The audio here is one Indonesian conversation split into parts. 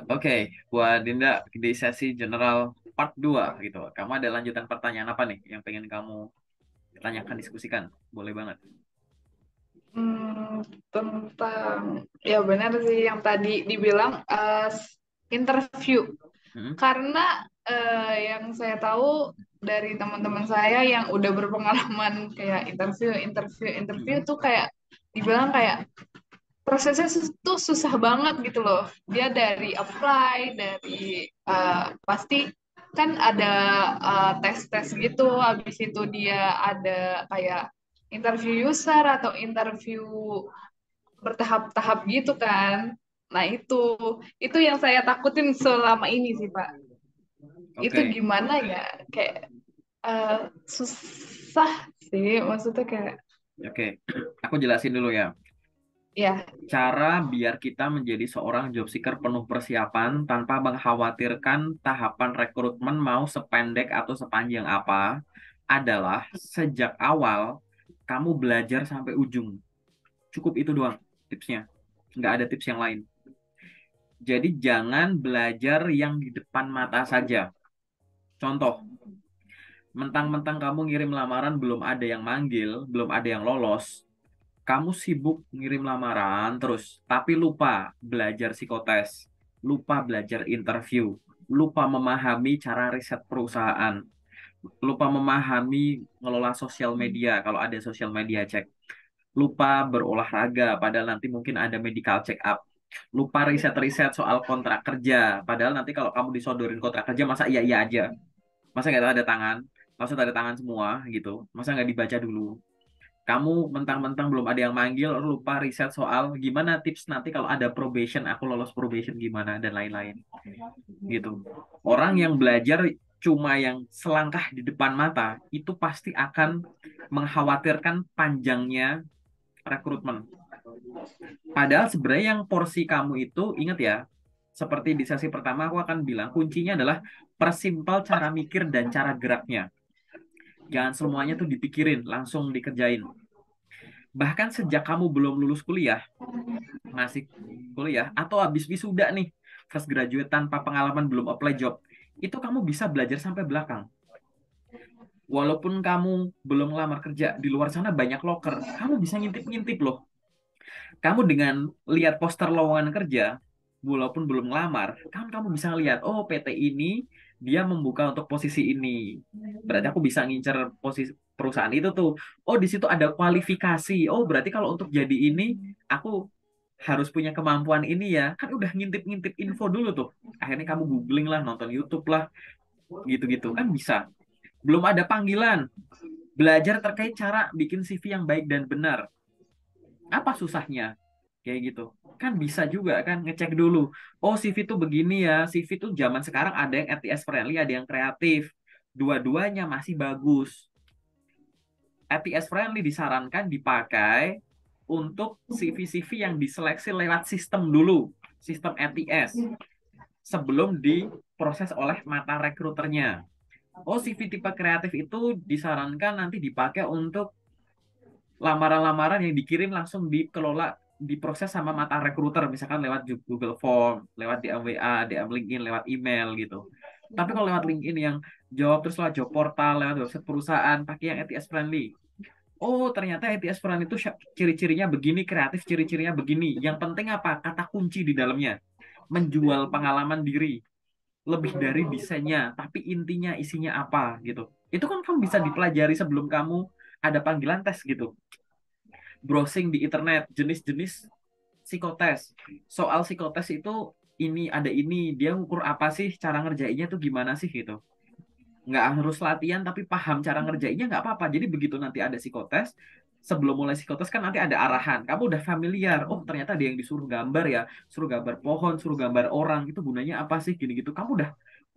Oke, buat Dinda di sesi general part 2 gitu. Kamu ada lanjutan pertanyaan apa nih yang pengen kamu tanyakan, diskusikan? Boleh banget. Hmm, tentang ya benar sih yang tadi dibilang interview. Hmm? Karena yang saya tahu dari teman-teman saya yang udah berpengalaman kayak interview Hmm? tuh kayak dibilang kayak prosesnya tuh susah banget gitu loh. Dia dari apply, dari pasti kan ada tes-tes gitu, habis itu dia ada kayak interview user atau interview bertahap-tahap gitu kan. Nah, itu yang saya takutin selama ini sih, Pak. Itu Oke, gimana ya? Kayak eh, susah sih, maksudnya kayak oke. Aku jelasin dulu ya. ya. Cara biar kita menjadi seorang job seeker penuh persiapan tanpa mengkhawatirkan tahapan rekrutmen mau sependek atau sepanjang apa adalah sejak awal kamu belajar sampai ujung. Cukup itu doang tipsnya. Nggak ada tips yang lain. Jadi jangan belajar yang di depan mata saja. Contoh, mentang-mentang kamu ngirim lamaran belum ada yang manggil, belum ada yang lolos, kamu sibuk ngirim lamaran terus, tapi lupa belajar psikotes, lupa belajar interview, lupa memahami cara riset perusahaan, lupa memahami ngelola sosial media kalau ada sosial media cek, lupa berolahraga padahal nanti mungkin ada medical check up, lupa riset-riset soal kontrak kerja padahal nanti kalau kamu disodorin kontrak kerja masa iya iya aja, masa nggak ada tangan, masa ada tangan semua gitu, masa nggak dibaca dulu. Kamu mentang-mentang belum ada yang manggil, lupa riset soal gimana tips nanti kalau ada probation, aku lolos probation gimana dan lain-lain gitu. Orang yang belajar cuma yang selangkah di depan mata itu pasti akan mengkhawatirkan panjangnya rekrutmen. Padahal sebenarnya yang porsi kamu itu, ingat ya, seperti di sesi pertama aku akan bilang kuncinya adalah persimpel cara mikir dan cara geraknya. Jangan semuanya tuh dipikirin, langsung dikerjain. Bahkan sejak kamu belum lulus kuliah, masih kuliah, atau habis wisuda nih, fresh graduate tanpa pengalaman belum apply job, itu kamu bisa belajar sampai belakang. Walaupun kamu belum ngelamar kerja, di luar sana banyak loker, kamu bisa ngintip-ngintip loh. Kamu dengan lihat poster lowongan kerja, walaupun belum ngelamar, kan kamu bisa lihat, oh PT ini dia membuka untuk posisi ini. Berarti aku bisa ngincer posisi perusahaan itu tuh. Oh, di situ ada kualifikasi. Oh, berarti kalau untuk jadi ini, aku harus punya kemampuan ini ya. Kan udah ngintip-ngintip info dulu tuh. Akhirnya kamu googling lah, nonton YouTube lah, gitu-gitu. Kan bisa. Belum ada panggilan. Belajar terkait cara bikin CV yang baik dan benar. Apa susahnya? Kayak gitu. Kan bisa juga kan ngecek dulu. Oh, CV tuh begini ya. CV tuh zaman sekarang ada yang RTS friendly, ada yang kreatif. Dua-duanya masih bagus. RTS friendly disarankan dipakai untuk CV-CV yang diseleksi lewat sistem dulu, sistem ATS, sebelum diproses oleh mata rekruternya. Oh, CV tipe kreatif itu disarankan nanti dipakai untuk lamaran-lamaran yang dikirim langsung dikelola, diproses sama mata rekruter, misalkan lewat Google Form, lewat DM WA, DM LinkedIn, lewat email gitu. Tapi kalau lewat LinkedIn yang jawab terus lewat job portal, lewat website perusahaan, pakai yang ATS friendly. Oh, ternyata ATS Front itu ciri-cirinya begini, kreatif ciri-cirinya begini. Yang penting apa? Kata kunci di dalamnya. Menjual pengalaman diri. Lebih dari desainnya, tapi intinya isinya apa gitu. Itu kan kamu bisa dipelajari sebelum kamu ada panggilan tes gitu. Browsing di internet, jenis-jenis psikotes. Soal psikotes itu ini ada ini, dia ngukur apa sih, cara ngerjainnya tuh gimana sih gitu. Nggak harus latihan tapi paham cara ngerjainnya nggak apa-apa. Jadi begitu nanti ada psikotes, sebelum mulai psikotes kan nanti ada arahan. Kamu udah familiar. Oh, ternyata ada yang disuruh gambar ya, suruh gambar pohon, suruh gambar orang. Itu gunanya apa sih gini-gitu. Kamu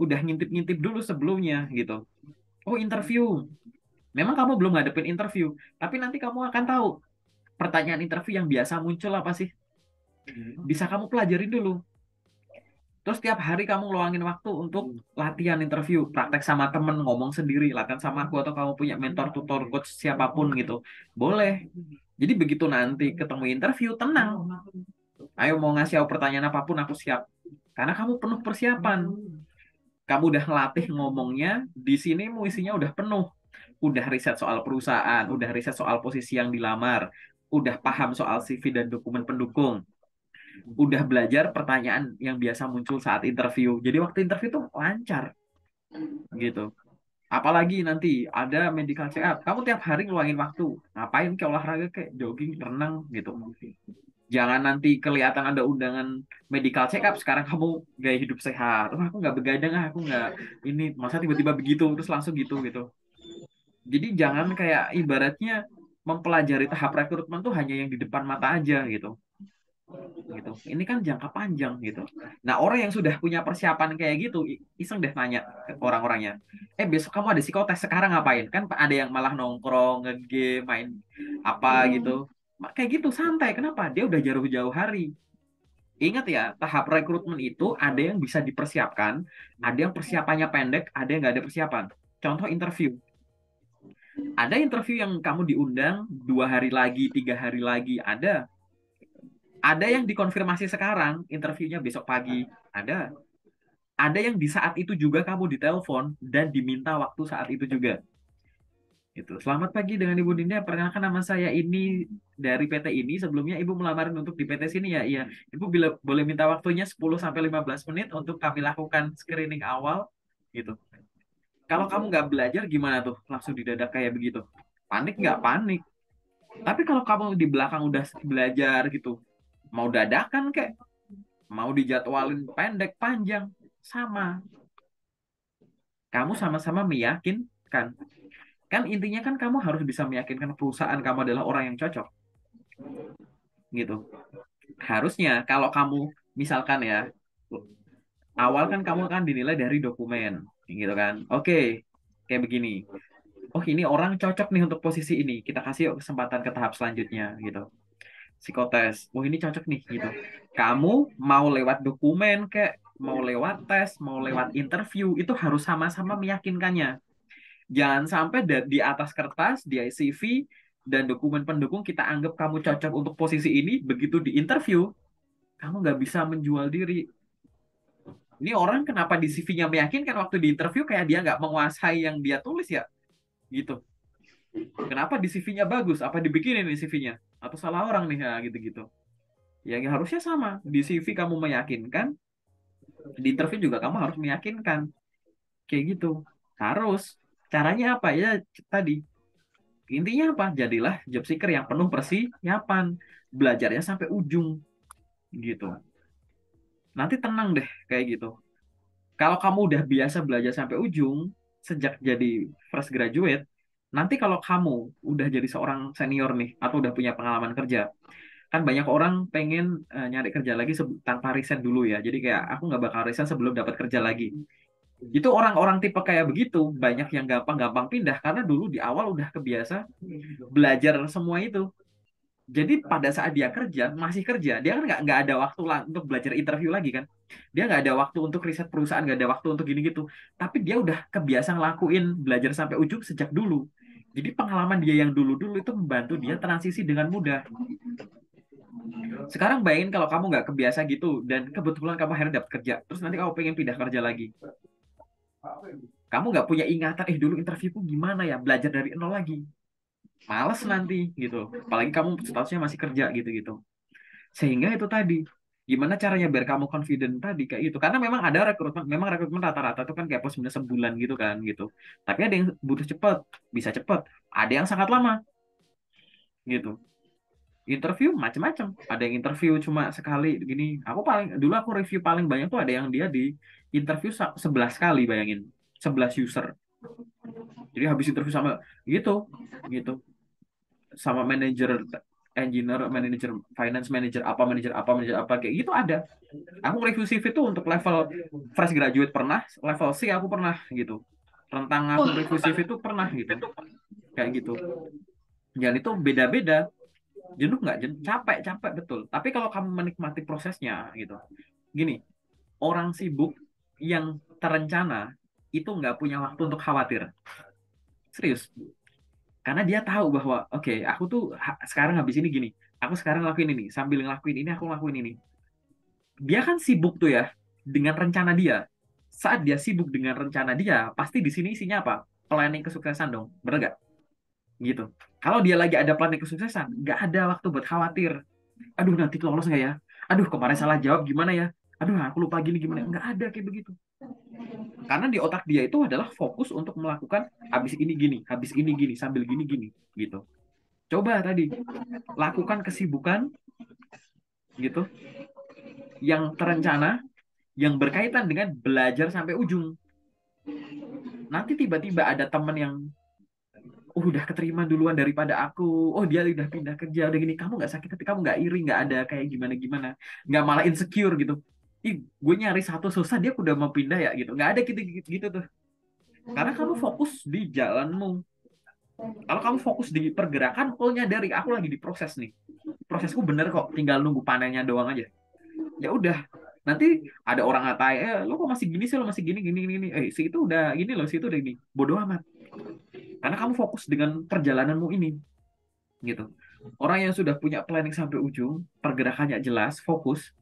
udah ngintip-ngintip dulu sebelumnya gitu. Oh, interview. Memang kamu belum ngadepin interview, tapi nanti kamu akan tahu pertanyaan interview yang biasa muncul apa sih. Bisa kamu pelajarin dulu. Terus tiap hari kamu ngeluangin waktu untuk latihan interview, praktek sama temen, ngomong sendiri, latihan sama aku atau kamu punya mentor, tutor, coach siapapun gitu. Boleh. Jadi begitu nanti ketemu interview, tenang. Ayo mau ngasih aku pertanyaan apapun aku siap. Karena kamu penuh persiapan. Kamu udah ngelatih ngomongnya, di sini isinya udah penuh. Udah riset soal perusahaan, udah riset soal posisi yang dilamar, udah paham soal CV dan dokumen pendukung, udah belajar pertanyaan yang biasa muncul saat interview. Jadi waktu interview tuh lancar gitu. Apalagi nanti ada medical check up, kamu tiap hari ngeluangin waktu. Ngapain ke olahraga kayak jogging, renang gitu. Jangan nanti kelihatan ada undangan medical check up, sekarang kamu gaya hidup sehat. Oh, aku nggak begadang, aku nggak ini. Masa tiba-tiba begitu, terus langsung gitu gitu. Jadi jangan kayak ibaratnya mempelajari tahap rekrutmen tuh hanya yang di depan mata aja gitu. Gitu. Ini kan jangka panjang gitu. Nah, orang yang sudah punya persiapan kayak gitu, iseng deh nanya ke orang-orangnya. Besok kamu ada psikotes, sekarang ngapain? Kan ada yang malah nongkrong, nge-game, main apa gitu. Kayak gitu santai. Kenapa? Dia udah jauh-jauh hari. Ingat ya, tahap rekrutmen itu ada yang bisa dipersiapkan, ada yang persiapannya pendek, ada yang nggak ada persiapan. Contoh interview. Ada interview yang kamu diundang 2 hari lagi, 3 hari lagi, ada. Ada yang dikonfirmasi sekarang, interviewnya besok pagi, ada. Ada yang di saat itu juga kamu ditelepon dan diminta waktu saat itu juga. Itu. Selamat pagi dengan Ibu Dinda. Perkenalkan nama saya ini dari PT ini. Sebelumnya Ibu melamarin untuk di PT sini ya. Iya. Ibu bila, boleh minta waktunya 10 sampai 15 menit untuk kami lakukan screening awal gitu. Kalau kamu nggak belajar gimana tuh? Langsung didadak kayak begitu. Panik nggak? Panik. Tapi kalau kamu di belakang udah belajar gitu, mau dadakan kayak mau dijadwalin pendek panjang sama. Kamu sama-sama meyakinkan. Kan intinya kan kamu harus bisa meyakinkan perusahaan kamu adalah orang yang cocok gitu. Harusnya kalau kamu misalkan ya awal kan kamu kan dinilai dari dokumen gitu kan. Oke, kayak begini. Oh, ini orang cocok nih untuk posisi ini. Kita kasih yuk kesempatan ke tahap selanjutnya gitu. Psikotes. Oh, ini cocok nih gitu. Kamu mau lewat dokumen kayak mau lewat tes, mau lewat interview itu harus sama-sama meyakinkannya. Jangan sampai di atas kertas, di CV dan dokumen pendukung kita anggap kamu cocok untuk posisi ini, begitu di interview kamu nggak bisa menjual diri. Ini orang kenapa di CV-nya meyakinkan waktu di interview kayak dia nggak menguasai yang dia tulis ya, gitu. Kenapa di CV-nya bagus? Apa dibikinin di CV-nya? Atau salah orang nih ya gitu-gitu. Ya harusnya sama. Di CV kamu meyakinkan, di interview juga kamu harus meyakinkan. Kayak gitu. Harus. Caranya apa? Ya tadi. Intinya apa? Jadilah job seeker yang penuh persiapan. Belajarnya sampai ujung gitu. Nanti tenang deh kayak gitu. Kalau kamu udah biasa belajar sampai ujung sejak jadi fresh graduate, nanti kalau kamu udah jadi seorang senior nih atau udah punya pengalaman kerja, kan banyak orang pengen nyari kerja lagi tanpa resign dulu ya. Jadi kayak aku nggak bakal resign sebelum dapat kerja lagi. Itu orang-orang tipe kayak begitu, banyak yang gampang-gampang pindah karena dulu di awal udah kebiasa belajar semua itu. Jadi pada saat dia kerja, masih kerja, dia kan nggak ada waktu untuk belajar interview lagi kan. Dia nggak ada waktu untuk riset perusahaan, nggak ada waktu untuk gini gitu. Tapi dia udah kebiasa ngelakuin belajar sampai ujung sejak dulu. Jadi pengalaman dia yang dulu-dulu itu membantu dia transisi dengan mudah. Sekarang bayangin kalau kamu nggak kebiasa gitu dan kebetulan kamu akhirnya dapat kerja, terus nanti kamu pengen pindah kerja lagi. Kamu nggak punya ingatan, dulu interviewku gimana ya, belajar dari nol lagi. Males nanti gitu. Apalagi kamu statusnya masih kerja gitu-gitu. Sehingga itu tadi, gimana caranya biar kamu confident tadi kayak gitu. Karena memang rekrutmen rata-rata itu kan kayak plus minus sebulan gitu kan gitu. Tapi ada yang butuh cepat, bisa cepat. Ada yang sangat lama gitu. Interview macam-macam. Ada yang interview cuma sekali gini. Dulu aku review paling banyak tuh ada yang dia di interview 11 kali bayangin. 11 user. Jadi habis interview sama gitu gitu sama manajer engineer, manajer finance, manajer apa kayak gitu ada. Aku review CV itu untuk level fresh graduate pernah, level C aku pernah gitu. Tentang aku Wah, review CV itu pernah gitu. Kayak gitu. Dan itu beda-beda. Jenuh nggak? Jenuh, capek betul. Tapi kalau kamu menikmati prosesnya gitu. Gini, orang sibuk yang terencana itu nggak punya waktu untuk khawatir. Serius. Karena dia tahu bahwa, oke, aku tuh sekarang habis ini gini. Aku sekarang lakuin ini. Sambil ngelakuin ini, aku ngelakuin ini. Dia kan sibuk tuh ya dengan rencana dia. Saat dia sibuk dengan rencana dia, pasti di sini isinya apa? Planning kesuksesan dong. Bener nggak? Gitu. Kalau dia lagi ada planning kesuksesan, nggak ada waktu buat khawatir. Aduh, nanti lolos nggak ya? Aduh, kemarin salah jawab gimana ya? Aduh, aku lupa gini gimana. Nggak ada kayak begitu. Karena di otak dia itu adalah fokus untuk melakukan habis ini gini, habis ini gini, sambil gini gini, gitu. Coba tadi lakukan kesibukan gitu yang terencana, yang berkaitan dengan belajar sampai ujung. Nanti tiba-tiba ada teman yang udah keterima duluan daripada aku. Oh, dia udah pindah kerja, udah gini. Kamu nggak sakit hati, kamu nggak iri, nggak ada kayak gimana-gimana. Nggak malah insecure gitu. Ih, gue nyari satu susah, dia udah mau pindah ya gitu. Nggak ada gitu tuh. Karena kamu fokus di jalanmu. Kalau kamu fokus di pergerakan, oh nyadari aku lagi di proses nih. Prosesku bener kok, tinggal nunggu panennya doang aja. Ya udah, nanti ada orang ngatain, lo kok masih gini sih, lo masih gini gini gini, si itu udah gini loh, si itu udah gini. Bodoh amat, karena kamu fokus dengan perjalananmu ini, gitu. Orang yang sudah punya planning sampai ujung, pergerakannya jelas, fokus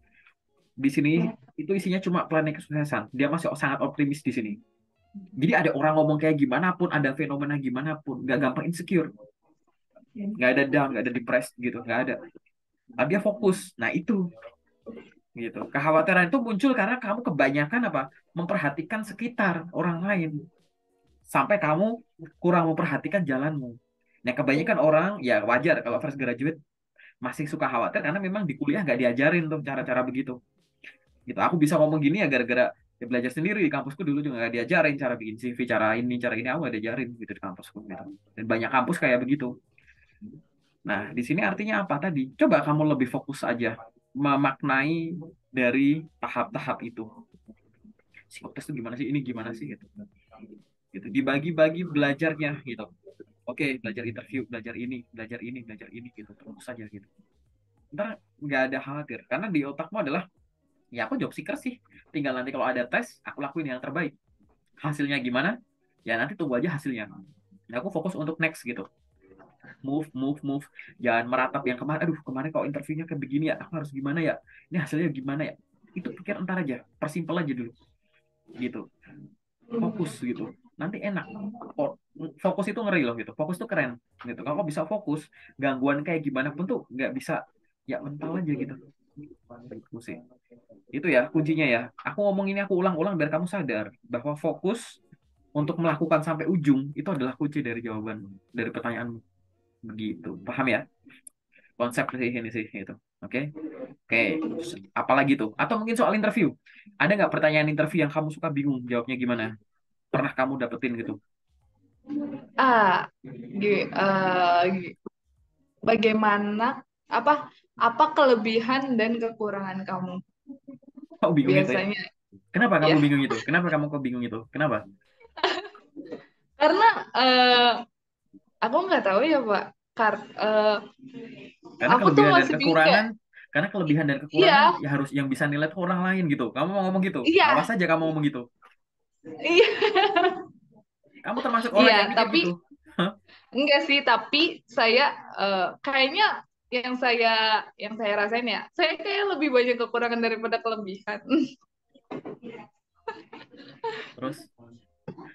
di sini, itu isinya cuma planning kesuksesan. Dia masih sangat optimis di sini. Jadi ada orang ngomong kayak gimana pun, ada fenomena gimana pun, nggak gampang insecure, nggak ada down, nggak ada depressed gitu, nggak ada. Tapi dia fokus. Nah itu, gitu. Kekhawatiran itu muncul karena kamu kebanyakan apa? Memperhatikan sekitar orang lain sampai kamu kurang memperhatikan jalanmu. Nah, kebanyakan orang ya wajar kalau fresh graduate masih suka khawatir karena memang di kuliah nggak diajarin tuh cara-cara begitu. Gitu. Aku bisa ngomong gini ya gara-gara ya belajar sendiri di kampusku dulu juga nggak diajarin cara bikin CV, cara ini aku nggak diajarin gitu di kampusku gitu. Dan banyak kampus kayak begitu. Nah, di sini artinya apa tadi? Coba kamu lebih fokus aja memaknai dari tahap-tahap itu. Psikotes itu gimana sih? Ini gimana sih gitu. Gitu. Dibagi-bagi belajarnya gitu. Oke, belajar interview, belajar ini, belajar ini, belajar ini gitu. Terus saja gitu. Ntar nggak ada khawatir karena di otakmu adalah ya aku job seeker sih. Tinggal nanti kalau ada tes, aku lakuin yang terbaik. Hasilnya gimana? Ya nanti tunggu aja hasilnya. Nah, aku fokus untuk next gitu. Move, move, move. Jangan meratap yang kemarin. Aduh, kemarin kok interviewnya kayak begini ya. Aku harus gimana ya? Ini hasilnya gimana ya? Itu pikir entar aja. Persimpel aja dulu. Gitu. Fokus gitu. Nanti enak. Fokus itu ngeri loh gitu. Fokus tuh keren. Gitu. Kalau bisa fokus, gangguan kayak gimana pun tuh nggak bisa ya mental aja gitu. Itu sih. Itu ya kuncinya ya. Aku ngomong ini aku ulang-ulang biar kamu sadar bahwa fokus untuk melakukan sampai ujung itu adalah kunci dari jawaban dari pertanyaanmu. Begitu. Paham ya? Konsep sih ini sih itu. Oke. Oke. Apalagi tuh? Atau mungkin soal interview. Ada nggak pertanyaan interview yang kamu suka bingung jawabnya gimana? Pernah kamu dapetin gitu? Ah, bagaimana apa apa kelebihan dan kekurangan kamu Kok bingung itu ya? biasanya Kenapa kamu ya? bingung itu? Kenapa kamu kok bingung itu? Kenapa? Karena aku nggak tahu ya Pak. Eh, Karena aku tuh kelebihan dan masih bingung kekurangan, kayak, karena kelebihan dan kekurangan iya, ya harus yang bisa nilai tuh orang lain gitu. Kamu mau ngomong gitu? Awas iya, aja kamu ngomong gitu. iya, Kamu termasuk orang iya. yang mikir Tapi gitu. Hah? enggak sih. Tapi saya kayaknya yang saya yang saya rasain ya, saya kayak lebih banyak kekurangan daripada kelebihan. Terus,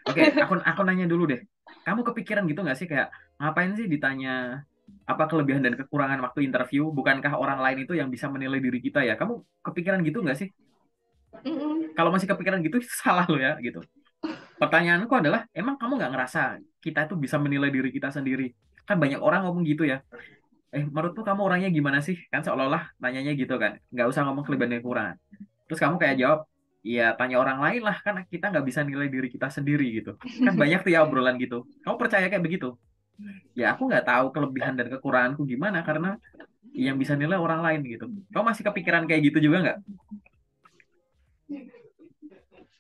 oke, aku nanya dulu deh. Kamu kepikiran gitu nggak sih kayak ngapain sih ditanya apa kelebihan dan kekurangan waktu interview? Bukankah orang lain itu yang bisa menilai diri kita ya? Kamu kepikiran gitu nggak sih? Mm-mm. Kalau masih kepikiran gitu, salah lo ya gitu. Pertanyaanku adalah, emang kamu nggak ngerasa kita itu bisa menilai diri kita sendiri? Kan banyak orang ngomong gitu ya. Menurutmu kamu orangnya gimana sih? Kan seolah-olah nanyanya gitu kan. Nggak usah ngomong kelebihan dan kekurangan. Terus kamu kayak jawab, ya tanya orang lain lah. Kan kita nggak bisa nilai diri kita sendiri gitu. Kan banyak tuh ya obrolan gitu. Kamu percaya kayak begitu? Ya aku nggak tahu kelebihan dan kekuranganku gimana karena yang bisa nilai orang lain gitu. Kamu masih kepikiran kayak gitu juga nggak?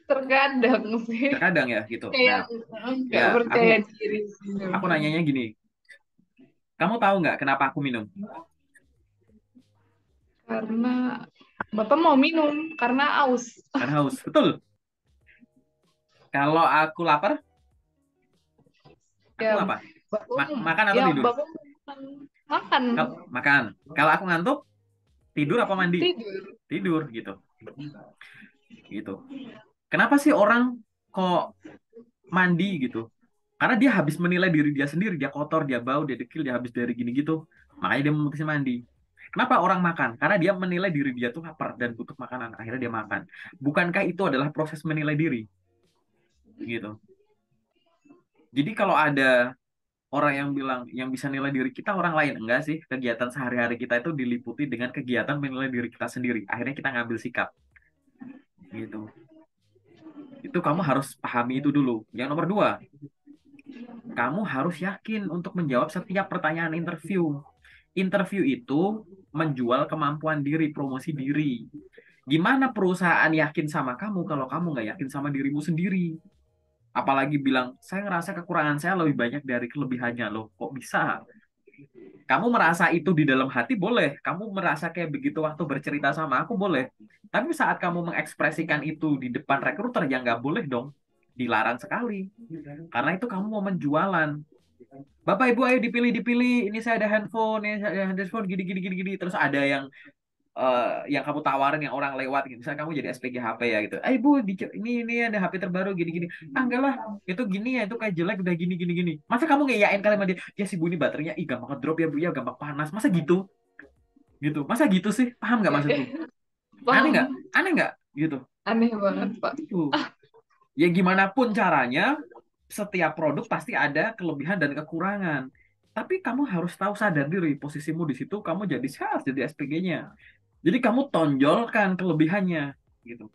Terkadang sih Terkadang ya gitu. Nah, kayak ya nggak aku percaya diri sih aku sebenarnya. nanyanya gini. Kamu tahu nggak kenapa aku minum? Karena Bapak mau minum karena aus. Karena haus. Betul. Kalau aku lapar, Ya, aku apa? bapak, Makan atau ya tidur? bapak makan. Makan. Kalau makan. Kalau aku ngantuk, tidur apa mandi? Tidur. Tidur gitu. Gitu. Kenapa sih orang kok mandi gitu? Karena dia habis menilai diri dia sendiri, dia kotor, dia bau, dia dekil, dia habis dari gini gitu. Makanya dia memutuskan mandi. Kenapa orang makan? Karena dia menilai diri dia tuh lapar dan butuh makanan. Akhirnya dia makan. Bukankah itu adalah proses menilai diri? Gitu. Jadi kalau ada orang yang bilang yang bisa nilai diri kita orang lain, enggak sih. Kegiatan sehari-hari kita itu diliputi dengan kegiatan menilai diri kita sendiri. Akhirnya kita ngambil sikap. Gitu. Itu kamu harus pahami itu dulu. Yang nomor dua, kamu harus yakin untuk menjawab setiap pertanyaan interview. Interview itu menjual kemampuan diri, promosi diri. Gimana perusahaan yakin sama kamu kalau kamu nggak yakin sama dirimu sendiri? Apalagi bilang, saya ngerasa kekurangan saya lebih banyak dari kelebihannya loh. Kok bisa? Kamu merasa itu di dalam hati boleh. Kamu merasa kayak begitu waktu bercerita sama aku boleh. Tapi saat kamu mengekspresikan itu di depan rekruter, ya nggak boleh dong. Dilarang sekali. Karena itu kamu mau menjualan. Bapak Ibu ayo dipilih dipilih. Ini saya ada handphone, ini saya ada handphone gini gini gini gini. Terus ada yang kamu tawarin yang orang lewat gitu. Misalnya kamu jadi SPG HP ya gitu. Eh Bu, ini ada HP terbaru gini gini. Ah enggak lah, itu gini ya, itu kayak jelek udah gini gini gini. Masa kamu ngeyain kalimat dia, ya si Bu ini baterainya ih gampang ngedrop ya Bu ya, gampang panas. Masa gitu? Gitu. Masa gitu sih? Paham nggak maksudku? Aneh nggak? Paham. Aneh nggak? Gitu. Aneh banget, Pak. Itu. Ya gimana pun caranya, setiap produk pasti ada kelebihan dan kekurangan. Tapi kamu harus tahu sadar diri posisimu di situ, kamu jadi sales, jadi SPG-nya. Jadi kamu tonjolkan kelebihannya gitu.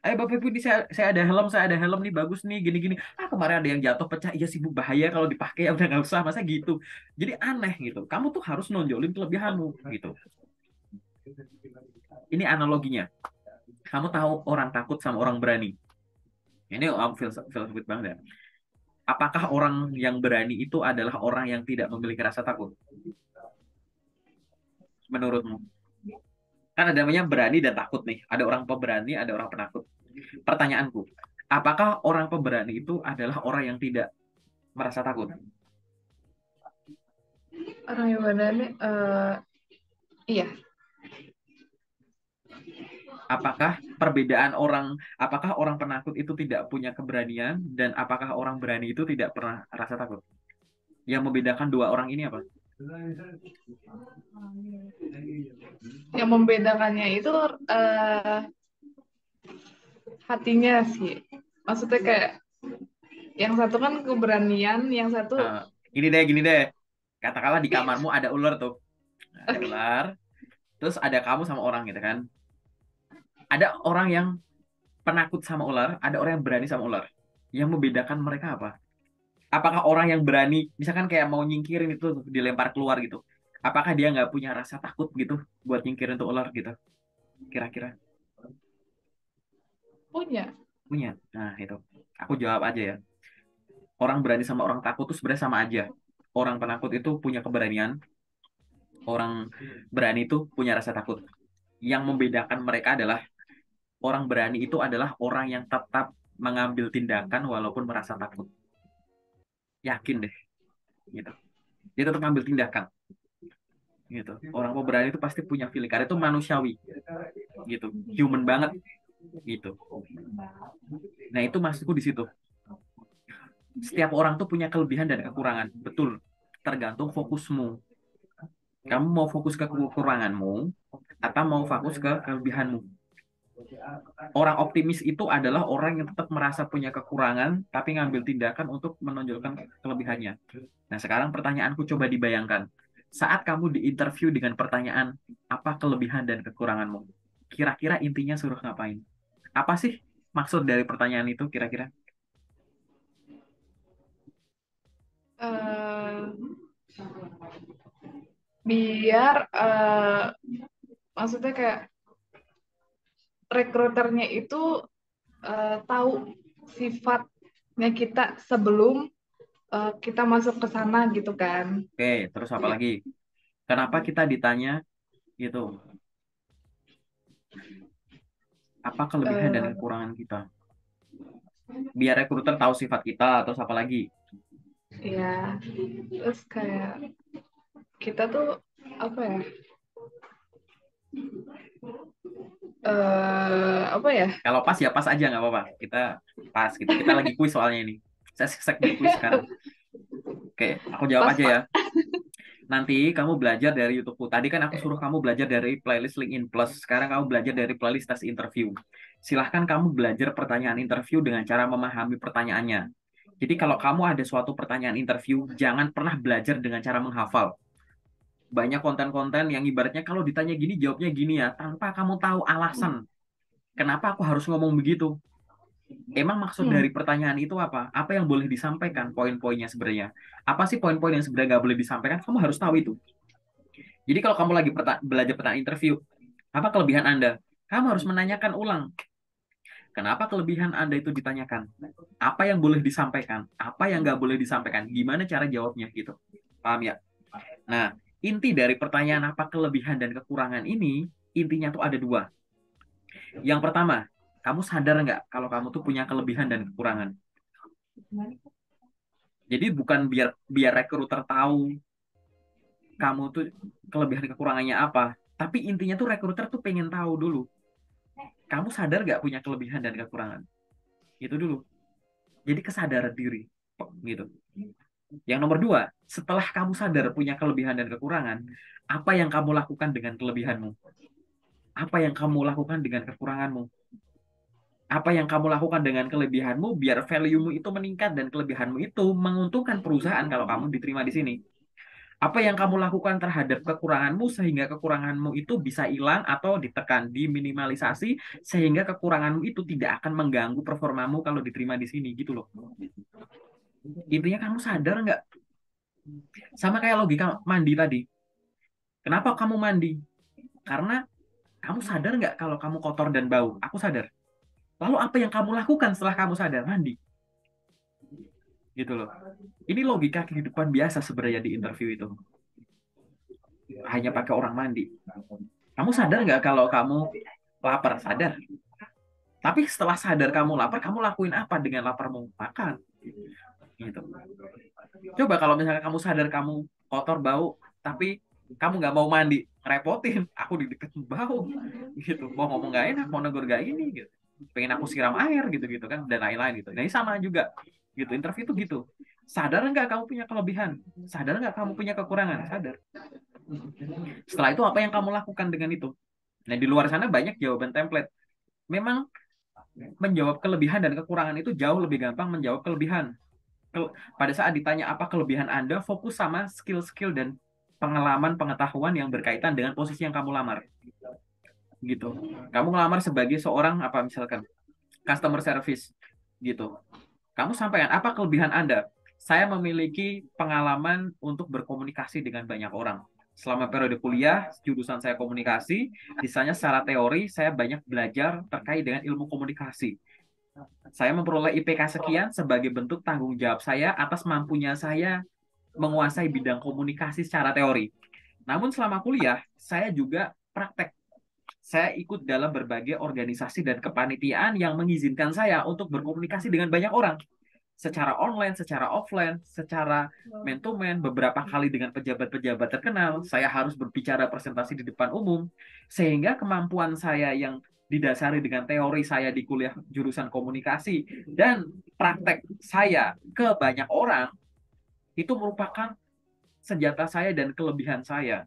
Bapak Ibu ini saya ada helm, saya ada helm nih bagus nih gini-gini. Ah kemarin ada yang jatuh pecah, iya sih Bu bahaya kalau dipakai ya udah nggak usah masa gitu. Jadi aneh gitu. Kamu tuh harus nonjolin kelebihanmu gitu. Ini analoginya. Kamu tahu orang takut sama orang berani. Ini aku filsafat banget ya. Apakah orang yang berani itu adalah orang yang tidak memiliki rasa takut? Menurutmu? Kan ada namanya berani dan takut nih. Ada orang pemberani, ada orang penakut. Pertanyaanku, apakah orang pemberani itu adalah orang yang tidak merasa takut? Orang yang badannya, iya. Apakah orang penakut itu tidak punya keberanian dan apakah orang berani itu tidak pernah rasa takut? Yang membedakan dua orang ini apa? Yang membedakannya itu eh, hatinya sih. Maksudnya kayak yang satu kan keberanian, yang satu Eh, gini deh. Katakanlah di kamarmu ada ular tuh. Nah, ada oke. ular, terus ada kamu sama orang gitu kan. Ada orang yang penakut sama ular, ada orang yang berani sama ular. Yang membedakan mereka apa? Apakah orang yang berani, misalkan kayak mau nyingkirin itu dilempar keluar gitu, apakah dia nggak punya rasa takut gitu buat nyingkirin tuh ular gitu? Kira-kira Punya. punya. Nah itu, aku jawab aja ya. Orang berani sama orang takut tuh sebenarnya sama aja. Orang penakut itu punya keberanian, orang berani itu punya rasa takut. Yang membedakan mereka adalah orang berani itu adalah orang yang tetap mengambil tindakan walaupun merasa takut. Yakin deh, gitu. Dia tetap ngambil tindakan, gitu. Orang pemberani itu pasti punya feeling, karena itu manusiawi, gitu. Human banget, gitu. Nah itu maksudku di situ. Setiap orang tuh punya kelebihan dan kekurangan, betul. Tergantung fokusmu. Kamu mau fokus ke kekuranganmu atau mau fokus ke kelebihanmu. Orang optimis itu adalah orang yang tetap merasa punya kekurangan, tapi ngambil tindakan untuk menonjolkan kelebihannya. Nah, sekarang pertanyaanku coba dibayangkan. Saat kamu diinterview dengan pertanyaan, apa kelebihan dan kekuranganmu? Kira-kira intinya suruh ngapain? Apa sih maksud dari pertanyaan itu kira-kira? eh Biar maksudnya kayak rekruternya itu tahu sifatnya kita sebelum kita masuk ke sana gitu kan. Oke, terus apa lagi? Kenapa kita ditanya gitu? Apa kelebihan dan Eh, kekurangan kita? Biar rekruter tahu sifat kita, terus apa lagi? ya, terus kayak kita tuh apa ya? Apa ya? Kalau pas ya pas aja nggak apa-apa. Kita pas gitu. Kita lagi kuis soalnya ini. Saya segmen kuis sekarang. Oke, aku jawab Pas aja ya. Pak. Nanti kamu belajar dari YouTubeku. Tadi kan aku suruh kamu belajar dari playlist LinkedIn Plus. Sekarang kamu belajar dari playlist tes interview. Silahkan kamu belajar pertanyaan interview dengan cara memahami pertanyaannya. Jadi kalau kamu ada suatu pertanyaan interview, jangan pernah belajar dengan cara menghafal. Banyak konten-konten yang ibaratnya kalau ditanya gini, jawabnya gini ya, tanpa kamu tahu alasan. Kenapa aku harus ngomong begitu? Emang maksud Hmm. dari pertanyaan itu apa? Apa yang boleh disampaikan? Poin-poinnya sebenarnya. Apa sih poin-poin yang sebenarnya nggak boleh disampaikan? Kamu harus tahu itu. Jadi kalau kamu lagi belajar pertanyaan interview, apa kelebihan Anda? Kamu harus menanyakan ulang. Kenapa kelebihan Anda itu ditanyakan? Apa yang boleh disampaikan? Apa yang nggak boleh disampaikan? Gimana cara jawabnya gitu? Paham ya? Nah, inti dari pertanyaan apa kelebihan dan kekurangan ini, intinya tuh ada dua. Yang pertama, kamu sadar nggak kalau kamu tuh punya kelebihan dan kekurangan? Jadi bukan biar biar rekruter tahu kamu tuh kelebihan kekurangannya apa, tapi intinya tuh rekruter tuh pengen tahu dulu. Kamu sadar nggak punya kelebihan dan kekurangan? Itu dulu. Jadi kesadaran diri, gitu. Yang nomor dua, setelah kamu sadar punya kelebihan dan kekurangan, apa yang kamu lakukan dengan kelebihanmu? Apa yang kamu lakukan dengan kekuranganmu? Apa yang kamu lakukan dengan kelebihanmu biar value-mu itu meningkat dan kelebihanmu itu menguntungkan perusahaan kalau kamu diterima di sini. Apa yang kamu lakukan terhadap kekuranganmu sehingga kekuranganmu itu bisa hilang atau ditekan, diminimalisasi sehingga kekuranganmu itu tidak akan mengganggu performamu kalau diterima di sini gitu loh. Intinya kamu sadar nggak? Sama kayak logika mandi tadi. Kenapa kamu mandi? Karena kamu sadar nggak kalau kamu kotor dan bau? Aku sadar. Lalu apa yang kamu lakukan setelah kamu sadar? Mandi. Gitu loh. Ini logika kehidupan biasa sebenarnya di interview itu. Hanya pakai orang mandi. Kamu sadar nggak kalau kamu lapar? Sadar. Tapi setelah sadar kamu lapar, kamu lakuin apa dengan laparmu? Makan. Gitu. Coba kalau misalnya kamu sadar kamu kotor bau, tapi kamu nggak mau mandi, ngerepotin. Aku di deket bau, gitu. Mau ngomong nggak enak, mau negur nggak ini, gitu. Pengen aku siram air, gitu-gitu kan, dan lain-lain gitu. Nah, ini sama juga, gitu. Interview itu gitu. Sadar nggak kamu punya kelebihan? Sadar nggak kamu punya kekurangan? Sadar. Setelah itu apa yang kamu lakukan dengan itu? Nah, di luar sana banyak jawaban template. Memang menjawab kelebihan dan kekurangan itu jauh lebih gampang menjawab kelebihan. Pada saat ditanya apa kelebihan Anda, fokus sama skill-skill dan pengalaman pengetahuan yang berkaitan dengan posisi yang kamu lamar. Gitu. Kamu ngelamar sebagai seorang apa misalkan customer service gitu. Kamu sampaikan apa kelebihan Anda? Saya memiliki pengalaman untuk berkomunikasi dengan banyak orang. Selama periode kuliah, jurusan saya komunikasi, misalnya secara teori saya banyak belajar terkait dengan ilmu komunikasi. Saya memperoleh IPK sekian sebagai bentuk tanggung jawab saya atas mampunya saya menguasai bidang komunikasi secara teori. Namun selama kuliah, saya juga praktek. Saya ikut dalam berbagai organisasi dan kepanitiaan yang mengizinkan saya untuk berkomunikasi dengan banyak orang. Secara online, secara offline, secara man to man, beberapa kali dengan pejabat-pejabat terkenal, saya harus berbicara presentasi di depan umum, sehingga kemampuan saya yang didasari dengan teori saya di kuliah jurusan komunikasi dan praktek saya ke banyak orang, itu merupakan senjata saya dan kelebihan saya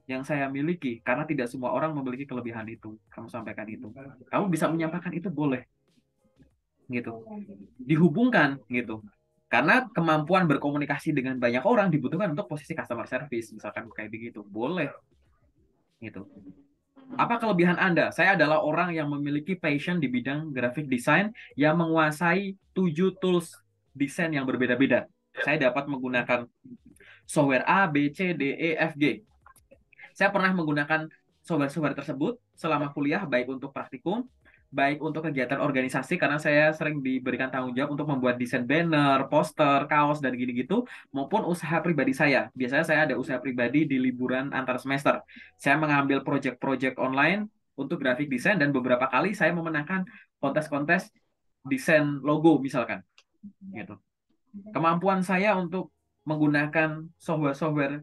yang saya miliki karena tidak semua orang memiliki kelebihan itu. Kamu sampaikan itu. Kamu bisa menyampaikan itu boleh gitu. Dihubungkan gitu. Karena kemampuan berkomunikasi dengan banyak orang dibutuhkan untuk posisi customer service, misalkan kayak begitu. Boleh gitu. Apa kelebihan Anda? Saya adalah orang yang memiliki passion di bidang graphic design yang menguasai 7 tools desain yang berbeda-beda. Saya dapat menggunakan software A, B, C, D, E, F, G. Saya pernah menggunakan software-software tersebut selama kuliah, baik untuk praktikum, baik untuk kegiatan organisasi, karena saya sering diberikan tanggung jawab untuk membuat desain banner, poster, kaos, dan gini-gitu, maupun usaha pribadi saya. Biasanya saya ada usaha pribadi di liburan antar semester. Saya mengambil project-project online, untuk grafik desain dan beberapa kali saya memenangkan kontes-kontes desain logo misalkan gitu. Kemampuan saya untuk menggunakan software-software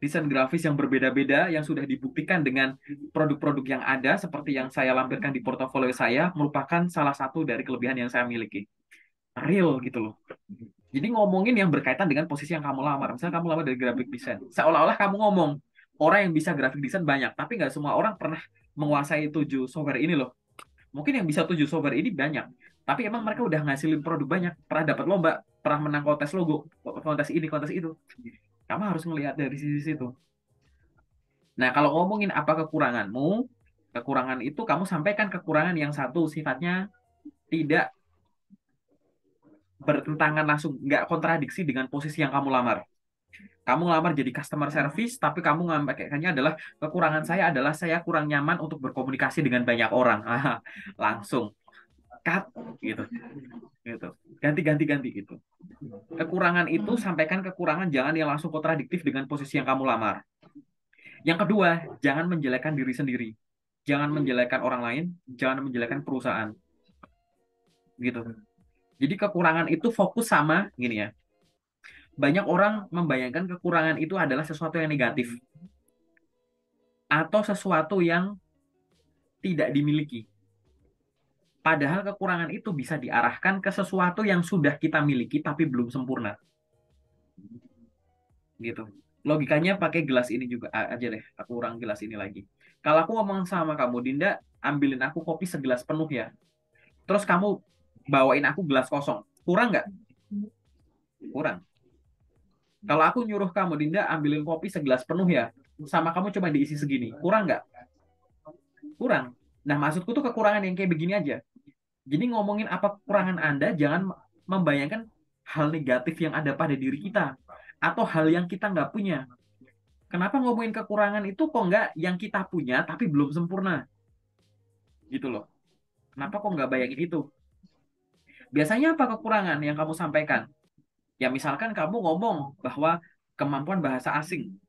desain grafis yang berbeda-beda yang sudah dibuktikan dengan produk-produk yang ada seperti yang saya lampirkan di portofolio saya merupakan salah satu dari kelebihan yang saya miliki. Real gitu loh. Jadi ngomongin yang berkaitan dengan posisi yang kamu lamar. Misalnya kamu lamar dari graphic design. Seolah-olah kamu ngomong, orang yang bisa graphic design banyak, tapi nggak semua orang pernah menguasai 7 software ini loh. Mungkin yang bisa 7 software ini banyak, tapi emang mereka udah ngasilin produk banyak, pernah dapat lomba, pernah menang kontes logo, kontes ini, kontes itu. Kamu harus ngelihat dari sisi situ. Nah, kalau ngomongin apa kekuranganmu, kekurangan itu kamu sampaikan kekurangan yang satu sifatnya tidak bertentangan langsung, nggak kontradiksi dengan posisi yang kamu lamar. Kamu ngelamar jadi customer service, tapi kamu ngampaikannya adalah kekurangan saya adalah saya kurang nyaman untuk berkomunikasi dengan banyak orang. Langsung cut gitu, gitu. Ganti gitu. Kekurangan itu sampaikan kekurangan, jangan yang langsung kontradiktif dengan posisi yang kamu lamar. Yang kedua, jangan menjelekkan diri sendiri. Jangan menjelekkan orang lain, jangan menjelekkan perusahaan. Gitu. Jadi kekurangan itu fokus sama gini ya. Banyak orang membayangkan kekurangan itu adalah sesuatu yang negatif atau sesuatu yang tidak dimiliki. Padahal kekurangan itu bisa diarahkan ke sesuatu yang sudah kita miliki tapi belum sempurna. Gitu. Logikanya pakai gelas ini juga aja deh. Aku urang gelas ini lagi. Kalau aku ngomong sama kamu, Dinda, ambilin aku kopi segelas penuh ya. Terus kamu bawain aku gelas kosong. Kurang nggak? Kurang. Kalau aku nyuruh kamu, Dinda, ambilin kopi segelas penuh ya. Sama kamu coba diisi segini. Kurang nggak? Kurang. Nah, maksudku tuh kekurangan yang kayak begini aja. Jadi ngomongin apa kekurangan Anda, jangan membayangkan hal negatif yang ada pada diri kita. Atau hal yang kita nggak punya. Kenapa ngomongin kekurangan itu kok nggak yang kita punya tapi belum sempurna? Gitu loh. Kenapa kok nggak bayangin itu? Biasanya apa kekurangan yang kamu sampaikan? Ya misalkan kamu ngomong bahwa kemampuan bahasa asing.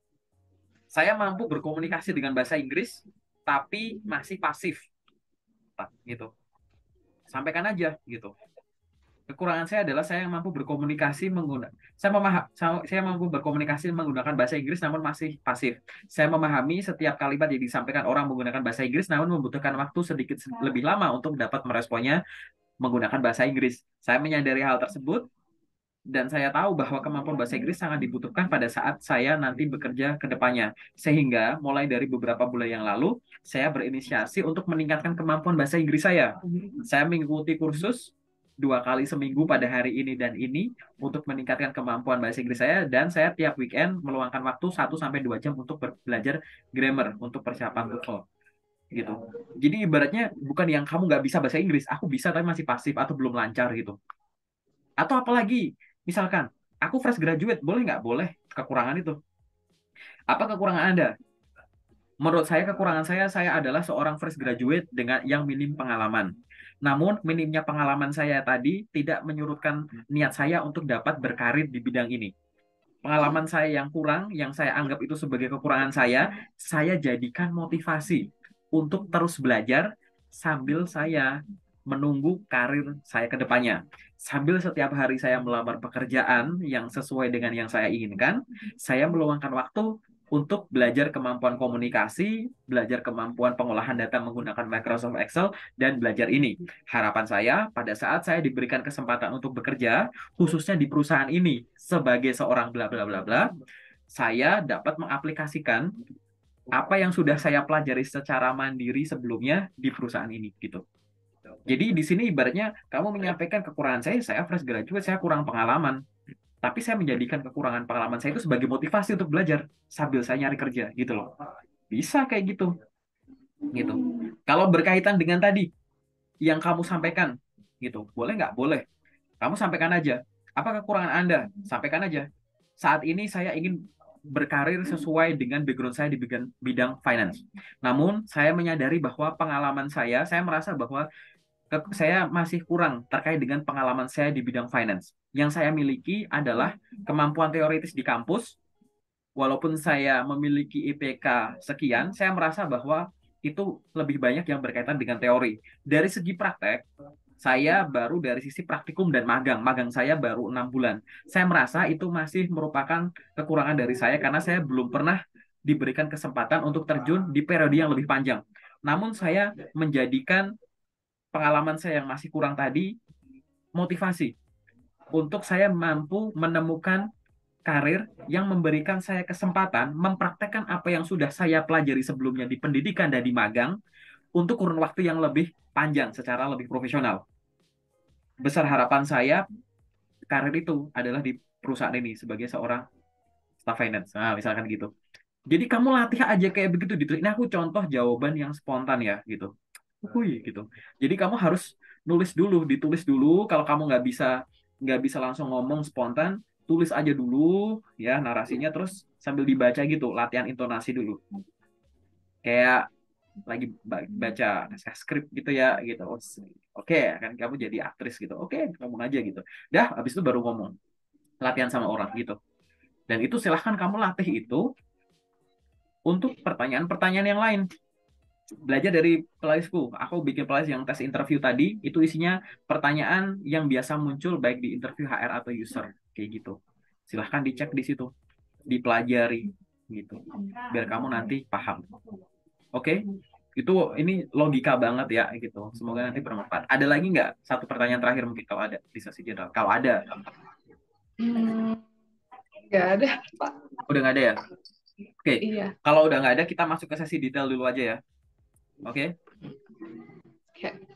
Saya mampu berkomunikasi dengan bahasa Inggris, tapi masih pasif. Gitu. Sampaikan aja gitu. Kekurangan saya adalah saya yang mampu berkomunikasi menggunakan saya mampu berkomunikasi menggunakan bahasa Inggris namun masih pasif. Saya memahami setiap kalimat yang disampaikan orang menggunakan bahasa Inggris namun membutuhkan waktu sedikit lebih lama untuk dapat meresponnya menggunakan bahasa Inggris. Saya menyadari hal tersebut dan saya tahu bahwa kemampuan bahasa Inggris sangat dibutuhkan pada saat saya nanti bekerja ke depannya. Sehingga mulai dari beberapa bulan yang lalu saya berinisiasi untuk meningkatkan kemampuan bahasa Inggris saya. Saya mengikuti kursus 2 kali seminggu pada hari ini dan ini untuk meningkatkan kemampuan bahasa Inggris saya dan saya tiap weekend meluangkan waktu 1 sampai 2 jam untuk belajar grammar untuk persiapan TOEFL gitu. Jadi ibaratnya bukan yang kamu nggak bisa bahasa Inggris, aku bisa tapi masih pasif atau belum lancar gitu. Atau apalagi, misalkan aku fresh graduate, boleh nggak? Boleh. Kekurangan itu. Apa kekurangan Anda? Menurut saya kekurangan saya adalah seorang fresh graduate dengan yang minim pengalaman. Namun minimnya pengalaman saya tadi tidak menyurutkan niat saya untuk dapat berkarir di bidang ini. Pengalaman saya yang kurang, yang saya anggap itu sebagai kekurangan saya jadikan motivasi untuk terus belajar sambil saya menunggu karir saya ke depannya. Sambil setiap hari saya melamar pekerjaan yang sesuai dengan yang saya inginkan, saya meluangkan waktu untuk belajar kemampuan komunikasi, belajar kemampuan pengolahan data menggunakan Microsoft Excel, dan belajar ini. Harapan saya pada saat saya diberikan kesempatan untuk bekerja, khususnya di perusahaan ini, sebagai seorang bla bla bla bla, saya dapat mengaplikasikan apa yang sudah saya pelajari secara mandiri sebelumnya di perusahaan ini gitu. Jadi di sini ibaratnya kamu menyampaikan kekurangan saya fresh graduate, saya kurang pengalaman. Tapi saya menjadikan kekurangan pengalaman saya itu sebagai motivasi untuk belajar sambil saya nyari kerja gitu loh. Bisa kayak gitu. Gitu. Kalau berkaitan dengan tadi yang kamu sampaikan gitu, boleh nggak? Boleh. Kamu sampaikan aja. Apa kekurangan Anda? Sampaikan aja. Saat ini saya ingin berkarir sesuai dengan background saya di bidang finance. Namun, saya menyadari bahwa pengalaman saya merasa bahwa saya masih kurang terkait dengan pengalaman saya di bidang finance. Yang saya miliki adalah kemampuan teoritis di kampus. Walaupun saya memiliki IPK sekian, saya merasa bahwa itu lebih banyak yang berkaitan dengan teori. Dari segi praktek, saya baru dari sisi praktikum dan magang. Magang saya baru 6 bulan. Saya merasa itu masih merupakan kekurangan dari saya karena saya belum pernah diberikan kesempatan untuk terjun di periode yang lebih panjang. Namun saya menjadikan pengalaman saya yang masih kurang tadi motivasi untuk saya mampu menemukan karir yang memberikan saya kesempatan mempraktekkan apa yang sudah saya pelajari sebelumnya di pendidikan dan di magang untuk kurun waktu yang lebih panjang secara lebih profesional. Besar harapan saya karir itu adalah di perusahaan ini sebagai seorang staff finance. Nah, misalkan gitu. Jadi kamu latih aja kayak begitu ditulis. Nah, aku contoh jawaban yang spontan ya gitu. Gitu. Jadi kamu harus nulis dulu, ditulis dulu. Kalau kamu nggak bisa langsung ngomong spontan, tulis aja dulu ya narasinya, terus sambil dibaca gitu, latihan intonasi dulu. Kayak lagi baca naskah skrip gitu ya gitu. Oke, kan kamu jadi aktris gitu. Oke, ngomong aja gitu. Dah, habis itu baru ngomong. Latihan sama orang gitu. Dan itu silahkan kamu latih itu untuk pertanyaan-pertanyaan yang lain. Belajar dari playlistku. Aku bikin playlist yang tes interview tadi, itu isinya pertanyaan yang biasa muncul baik di interview HR atau user, kayak gitu. Silahkan dicek di situ, dipelajari gitu, biar kamu nanti paham. Oke? Ini logika banget ya gitu. Semoga nanti bermanfaat. Ada lagi nggak satu pertanyaan terakhir mungkin kalau ada di sesi general? Kalau ada, Hmm, nggak ada, Pak. udah nggak ada ya? Oke. Iya. Kalau udah nggak ada, kita masuk ke sesi detail dulu aja ya. Oke? Oke.